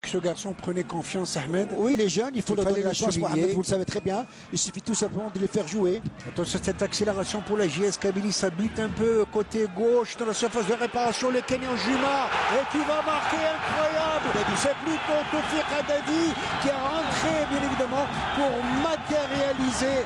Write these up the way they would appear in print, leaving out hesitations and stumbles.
Ce garçon prenait confiance, Ahmed. Oui, les jeunes, il faut leur donner la chance, Mohamed, vous le savez très bien. Il suffit tout simplement de les faire jouer. Attention, cette accélération pour la JS Kabylie, ça bute un peu côté gauche dans la surface de réparation. Le Kenyan Juma, et qui va marquer incroyable. C'est plutôt Tofik Haddadi qui est rentré, bien évidemment, pour matérialiser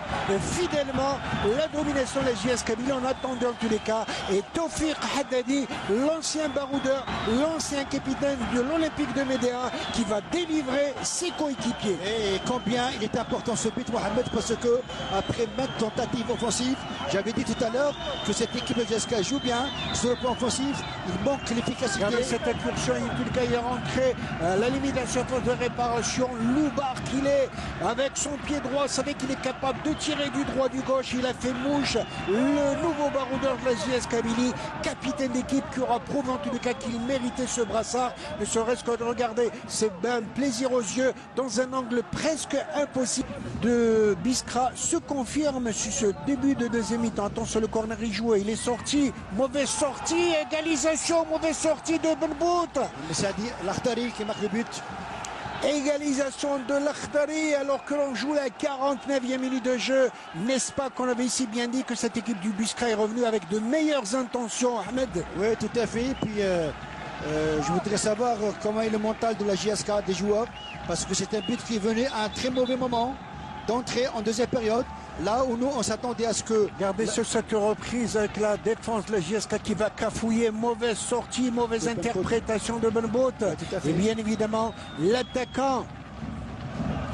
fidèlement la domination de la JS Kabylie. On attendait en tous les cas. Et Tofik Haddadi, l'ancien baroudeur, l'ancien capitaine de l'Olympique de Médéa, qui va délivrer ses coéquipiers. Et combien il est important ce but, Mohamed, parce que après maintes tentatives offensives, j'avais dit tout à l'heure que cette équipe de JSK joue bien sur le plan offensif, il manque l'efficacité. Avec cette incursion, il est rentré à la limite de la surface de réparation. Loubar qu'il est, avec son pied droit, savait qu'il est capable de tirer du droit, du gauche. Il a fait mouche. Le nouveau baroudeur de la JS Kabylie, capitaine d'équipe, qui aura prouvé en tous les cas qu'il méritait ce brassard. Ne serait-ce que de regarder, c'est un plaisir aux yeux dans un angle presque impossible de Biskra se confirme sur ce début de deuxième mi-temps. Attention, le corner est joué, il est sorti, mauvaise sortie, égalisation, mauvaise sortie de Benbout. Mais ça dit l'Akhtari qui marque le but. Égalisation de l'Akhtari alors que l'on joue la 49e minute de jeu. N'est-ce pas qu'on avait ici bien dit que cette équipe du Biskra est revenue avec de meilleures intentions, Ahmed? Oui, tout à fait. Puis je voudrais savoir comment est le mental de la JSK, des joueurs, parce que c'est un but qui est venu à un très mauvais moment d'entrée en deuxième période. Là où nous, on s'attendait à ce que... Regardez sur cette reprise avec la défense de la JSK qui va cafouiller. Mauvaise sortie, mauvaise interprétation de Benbout. Et bien évidemment, l'attaquant,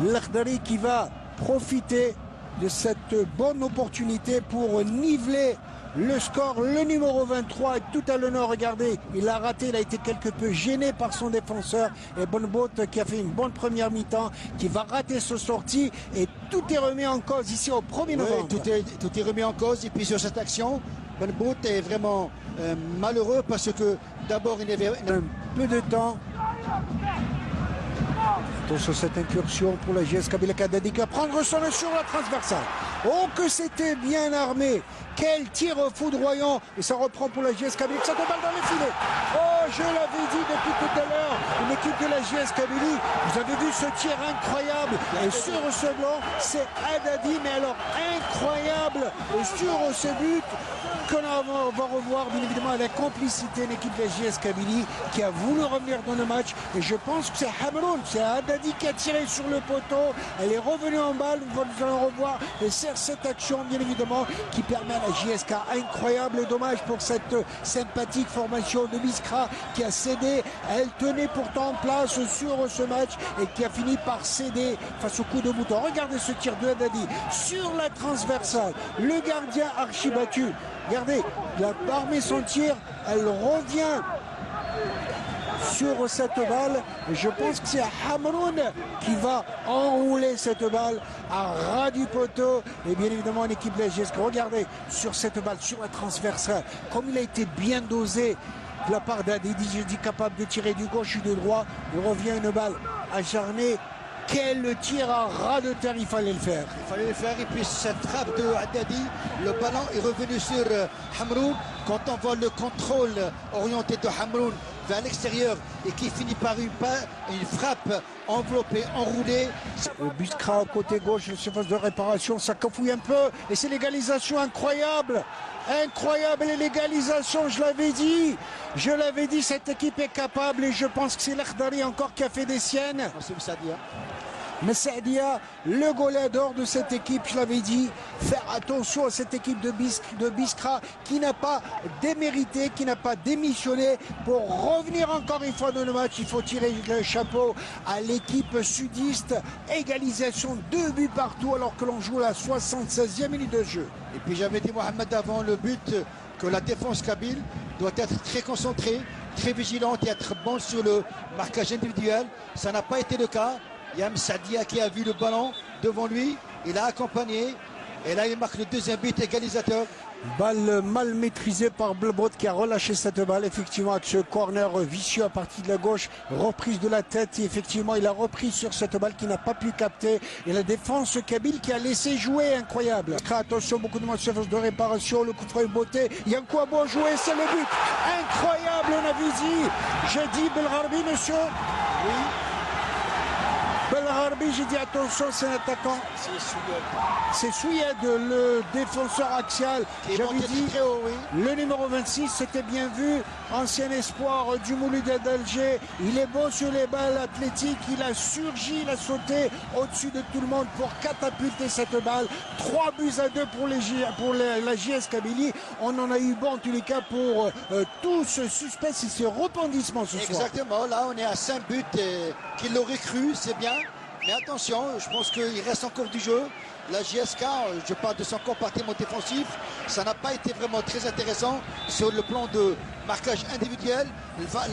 l'Akhdari, qui va profiter de cette bonne opportunité pour niveler le score. Le numéro 23 est tout à l'honneur. Regardez, il a raté, il a été quelque peu gêné par son défenseur. Et Benbout qui a fait une bonne première mi-temps, qui va rater sa sortie. Et tout est remis en cause ici au 1er novembre. Tout est remis en cause. Et puis sur cette action, Benbout est vraiment malheureux parce que d'abord il avait un peu de temps. Attention, cette incursion pour la JS Kabylie Haddadi qui va prendre son sur la transversale. Oh, que c'était bien armé. Quel tir foudroyant. Et ça reprend pour la JS Kabylie. Ça balle dans le filet. Oh, je l'avais dit depuis tout à l'heure. Une équipe de la JS Kabylie. Vous avez vu ce tir incroyable. Et sur ce blanc, c'est Haddadi. Mais alors incroyable. Et sur ce but qu'on va revoir bien évidemment la complicité de l'équipe de la JS Kabylie qui a voulu revenir dans le match. Et je pense que c'est Hamroun, c'est Haddadi qui a tiré sur le poteau. Elle est revenue en balle, nous allons revoir. Et c'est cette action bien évidemment qui permet à la JSK. Incroyable et dommage pour cette sympathique formation de Biskra qui a cédé. Elle tenait pourtant en place sur ce match et qui a fini par céder face au coup de bouton. Regardez ce tir de Haddadi sur la transversale. Le gardien archi-battu. Regardez, il a armé son tir, elle revient sur cette balle. Et je pense que c'est Hamroun qui va enrouler cette balle à ras du poteau. Et bien évidemment, l'équipe de la JSK. Regardez, sur cette balle, sur la transversale, comme il a été bien dosé de la part d'Haddadi, je dis capable de tirer du gauche et du droit. Il revient une balle acharnée. Quel tir à ras de terre, il fallait le faire. Il fallait le faire. Et puis cette frappe de Haddadi, le ballon est revenu sur Hamroun. Quand on voit le contrôle orienté de Hamroun vers l'extérieur et qui finit par une frappe enveloppée, enroulée. Le Biskra côté gauche, la surface de réparation, ça cafouille un peu. Et c'est l'égalisation incroyable. Incroyable l'égalisation, je l'avais dit, cette équipe est capable et je pense que c'est l'Akhdari encore qui a fait des siennes. Mais Saadia, le goléador de cette équipe, je l'avais dit, faire attention à cette équipe de Biskra qui n'a pas démérité, qui n'a pas démissionné. Pour revenir encore une fois dans le match, il faut tirer le chapeau à l'équipe sudiste. Égalisation, 2 buts partout alors que l'on joue la 76e minute de jeu. Et puis j'avais dit, Mohamed, avant le but, que la défense kabyle doit être très concentrée, très vigilante et être bonne sur le marquage individuel. Ça n'a pas été le cas. Yam Sadia qui a vu le ballon devant lui, il a accompagné et là il marque le deuxième but égalisateur. Balle mal maîtrisée par Benbout qui a relâché cette balle effectivement avec ce corner vicieux à partir de la gauche, reprise de la tête et effectivement il a repris sur cette balle qui n'a pas pu capter et la défense kabyle qui a laissé jouer, incroyable. Attention, beaucoup de monde surface de réparation, le coup de frein beauté, il y a quoi beau jouer, c'est le but incroyable, on a vu dit, j'ai dit Belgharbi monsieur. Oui. Belharbi, j'ai dit attention, c'est un attaquant. C'est Souyed, le défenseur axial. J'avais dit très haut, oui. le numéro 26, c'était bien vu. Ancien espoir du Mouloudia d'Alger. Il est bon sur les balles athlétiques. Il a surgi, il a sauté au-dessus de tout le monde pour catapulter cette balle. 3-2 pour la JS Kabylie. On en a eu bon en tous les cas pour tout ce suspense et ce rebondissement ce soir. Exactement, là on est à 5 buts qu'il l'aurait cru, c'est bien. Mais attention, je pense qu'il reste encore du jeu. La JSK, je parle de son compartiment défensif, ça n'a pas été vraiment très intéressant sur le plan de marquage individuel.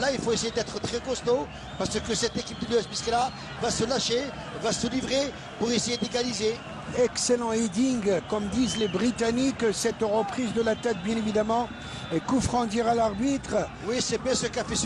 Là, il faut essayer d'être très costaud parce que cette équipe de l'US Biskra va se lâcher, va se livrer pour essayer d'égaliser. Excellent heading, comme disent les Britanniques, cette reprise de la tête bien évidemment. Et coup franc dira l'arbitre. Oui, c'est bien ce qu'a fait